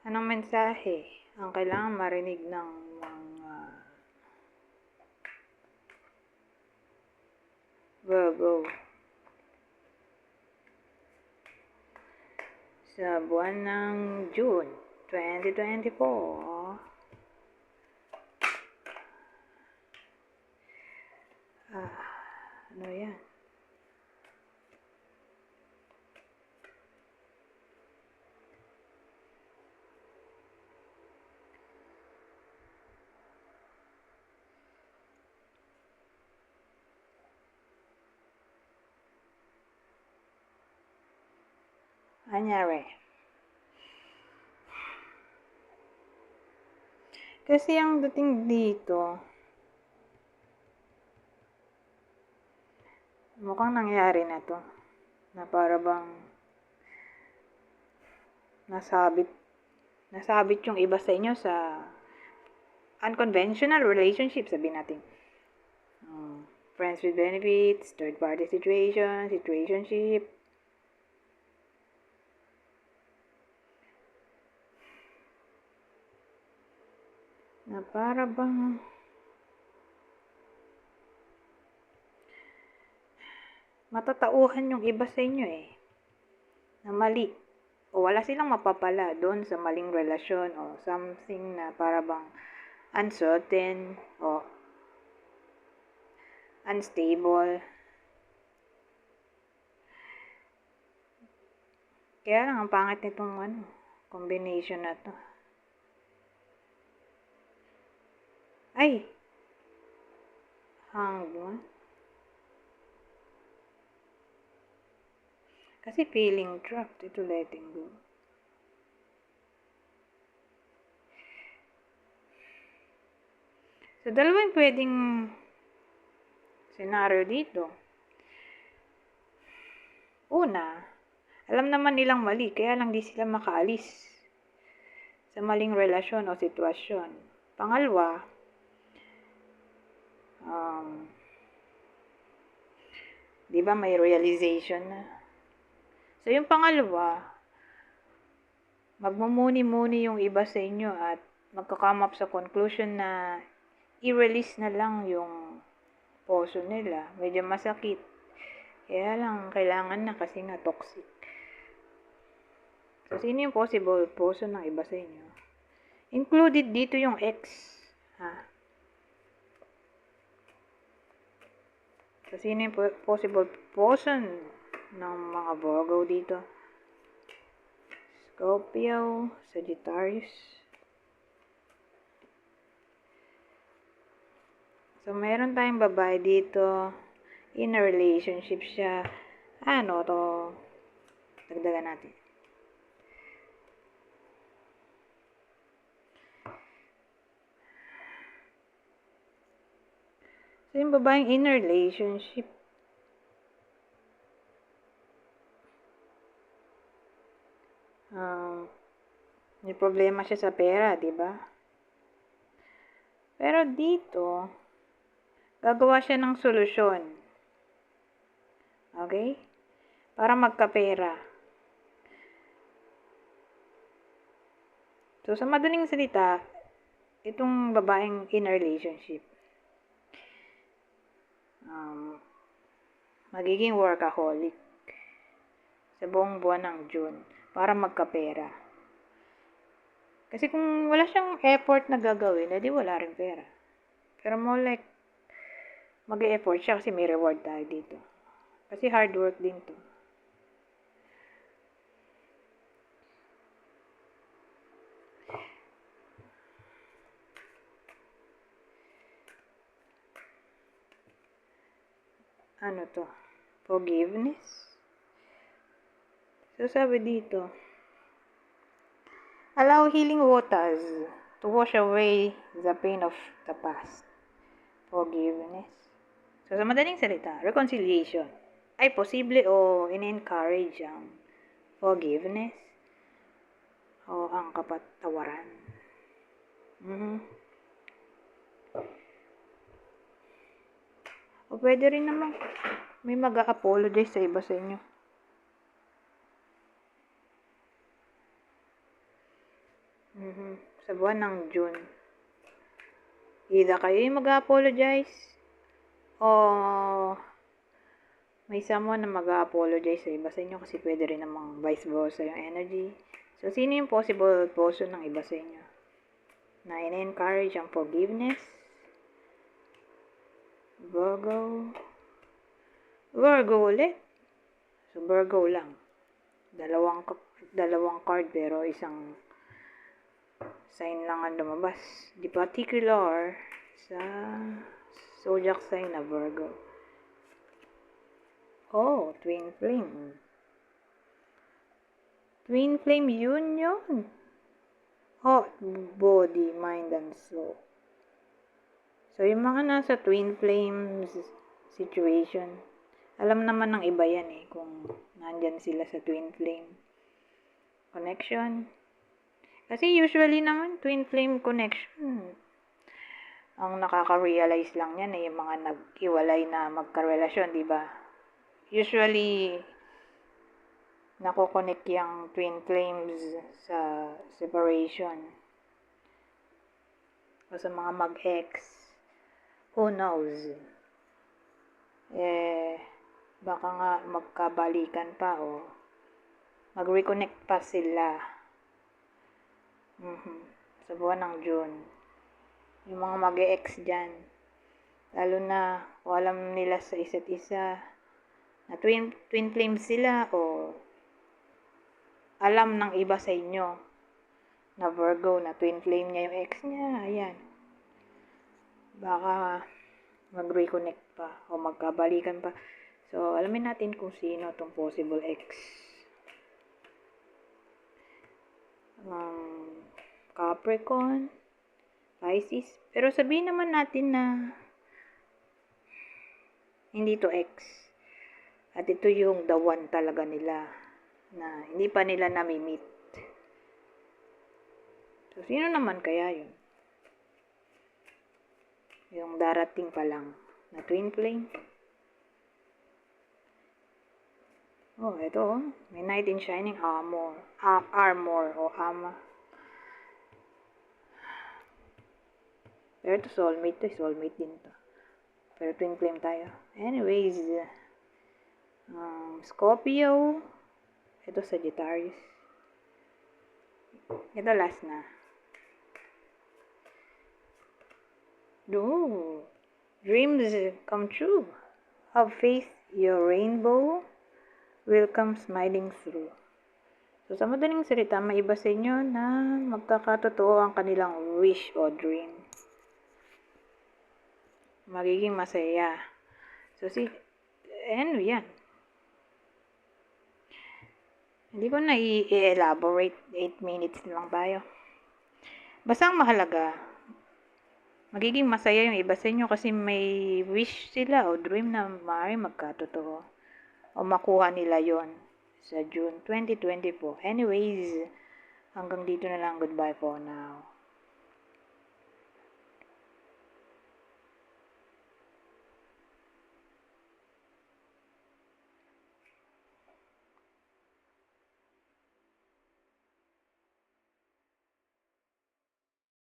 Anong mensahe ang kailangan marinig ng mga Virgo sa buwan ng June 2024? Ano yan? Anyari. Kasi ang dating dito, mukhang nangyari na to. Na para bang nasabit yung iba sa inyo sa unconventional relationship, sabihin natin. Friends with benefits, third party situation, situationship. Na para bang matatauhan yung iba sa inyo na mali o wala silang mapapala doon sa maling relasyon o something na para bang uncertain o unstable. Kaya lang ang pangit nitong combination na to. Ay! Hangman. Kasi feeling trapped, ito letting go. So, dalawang pwedeng scenario dito. Una, alam naman nilang mali, kaya lang di sila makaalis sa maling relasyon o sitwasyon. Pangalawa, di ba may realization na? So, yung pangalawa, magmumuni-muni yung iba sa inyo at magka-come up sa conclusion na i-release na lang yung puso nila. Medyo masakit. Kaya lang, kailangan na kasi nga toxic. So, sino yung possible puso ng iba sa inyo? Included dito yung ex. So, sino yung possible person ng mga Virgo dito? Scorpio, Sagittarius. So, meron tayong babae dito. In a relationship siya. Ano to? Dagdagan natin. So, yung babaeng in a relationship, may problema siya sa pera, di ba? Pero dito, gagawa siya ng solusyon. Okay? Para magkapera. So, sa madaling salita, itong babaeng in a relationship, magiging workaholic sa buong buwan ng June para magkapera. Kasi kung wala siyang effort na gagawin, edi wala rin pera. Pero more like, mag-e-effort siya kasi may reward tayo dito. Kasi hard work din to. Ano to? Forgiveness? So, sabi dito, allow healing waters to wash away the pain of the past. Forgiveness. So, sa madaling salita, reconciliation ay posible o in-encourage ang forgiveness o ang kapatawaran. O pwede rin naman may mag-a-apologize sa iba sa inyo. Sa buwan ng June. Either kayo yung mag-apologize o may someone na mag-apologize sa iba sa inyo kasi pwede rin namang vice versa yung energy. So, sino yung possible person ng iba sa inyo? Na in-encourage ang forgiveness? Virgo ulit. So, Virgo lang. Dalawang card pero isang sign lang ang lumabas. Di particular sa zodiac sign na Virgo. Oh, twin flame. Twin flame union. Oh, body, mind, and soul. So, yung mga nasa twin flames situation, alam naman ng iba yan kung nandyan sila sa twin flame connection. Kasi usually naman, twin flame connection, ang nakaka-realize lang yan yung mga nag-iwalay na magkarelasyon, di ba? Usually, nako-connect yung twin flames sa separation. O sa mga mag-ex. Who knows? Baka nga magkabalikan pa o mag-reconnect pa sila. Sa buwan ng June. Yung mga mag-ex dyan. Lalo na kung alam nila sa isa't isa na twin flame sila o alam ng iba sa inyo na Virgo na twin flame niya yung ex niya. Ayan. Baka mag-reconnect pa o magkabalikan pa. So, alamin natin kung sino itong possible ex. Capricorn, Pisces. Pero sabihin naman natin na hindi to ex. At ito yung the one talaga nila na hindi pa nila nami-meet. So, sino naman kaya yun? Yung darating pa lang na twin flame. Oh, ito may knight in shining armor o ama. Pero ito soulmate din to. Pero twin flame tayo. Anyways, Scorpio. Ito Sagittarius. Ito last na. Dreams come true. Have faith, your rainbow will come smiling through. So, sa madaling salita, may iba sa inyo na magkakatotoo ang kanilang wish o dream. Magiging masaya. So, yan. Hindi ko na i-elaborate. 8 minutes lang tayo. Basta ang mahalaga, magiging masaya yung iba sa inyo kasi may wish sila o dream na maaaring magkatotoo. O makuha nila yon sa June 2024. Anyways, hanggang dito na lang. Goodbye for now.